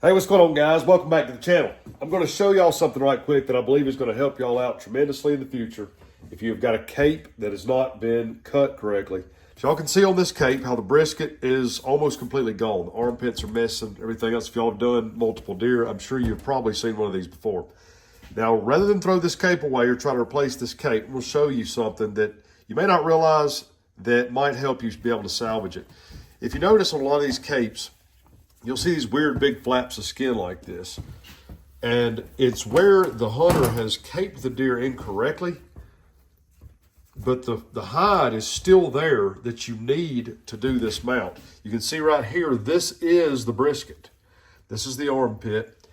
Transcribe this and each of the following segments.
Hey, what's going on, guys? Welcome back to the channel. I'm going to show y'all something right quick that I believe is going to help y'all out tremendously in the future if you've got a cape that has not been cut correctly. So y'all can see on this cape how the brisket is almost completely gone. The armpits are missing, everything else. If y'all have done multiple deer, I'm sure you've probably seen one of these before. Now, rather than throw this cape away or try to replace this cape, we'll show you something that you may not realize that might help you be able to salvage it. If you notice on a lot of these capes, you'll see these weird big flaps of skin like this. And it's where the hunter has caped the deer incorrectly, but the hide is still there that you need to do this mount. You can see right here, this is the brisket. This is the armpit.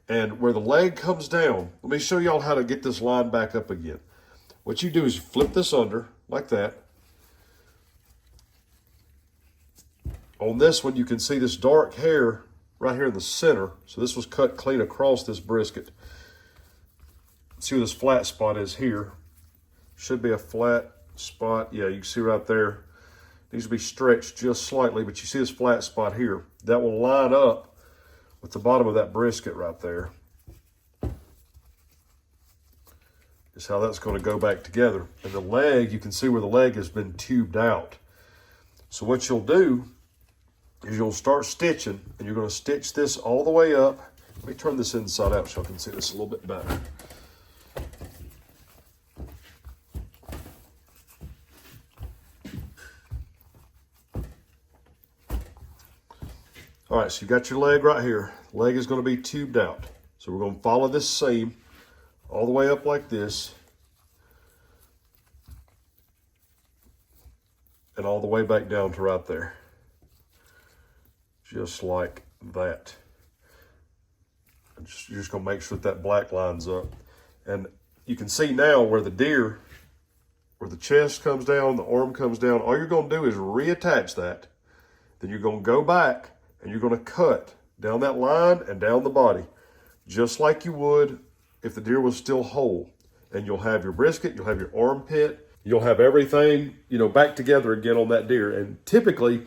And where the leg comes down, let me show y'all how to get this line back up again. What you do is flip this under like that. On this one, you can see this dark hair right here in the center. So this was cut clean across this brisket. See where this flat spot is here. Should be a flat spot. Yeah, you can see right there. Needs to be stretched just slightly, but you see this flat spot here. That will line up with the bottom of that brisket right there. Is how that's going to go back together. And the leg, you can see where the leg has been tubed out. So what you'll do is you'll start stitching, and you're going to stitch this all the way up. Let me turn this inside out so I can see this a little bit better. All right, so you got your leg right here. Leg is going to be tubed out. So we're going to follow this seam all the way up like this, and all the way back down to right there. Just like that. You're just gonna make sure that black lines up. And you can see now where the deer, where the chest comes down, the arm comes down, all you're gonna do is reattach that. Then you're gonna go back and you're gonna cut down that line and down the body, just like you would if the deer was still whole. And you'll have your brisket, you'll have your armpit, you'll have everything, back together again on that deer. And typically,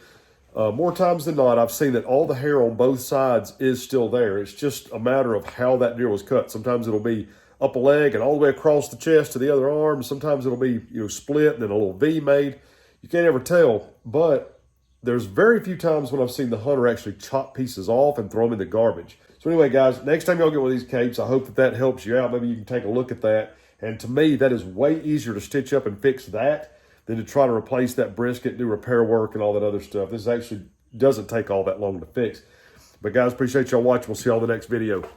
more times than not, I've seen that all the hair on both sides is still there. It's just a matter of how that deer was cut. Sometimes it'll be up a leg and all the way across the chest to the other arm. Sometimes it'll be split and then a little V made. You can't ever tell, but there's very few times when I've seen the hunter actually chop pieces off and throw them in the garbage. So anyway, guys, next time y'all get one of these capes, I hope that helps you out. Maybe you can take a look at that. And to me, that is way easier to stitch up and fix that than to try to replace that brisket, do repair work and all that other stuff. This actually doesn't take all that long to fix. But guys, appreciate y'all watching. We'll see y'all in the next video.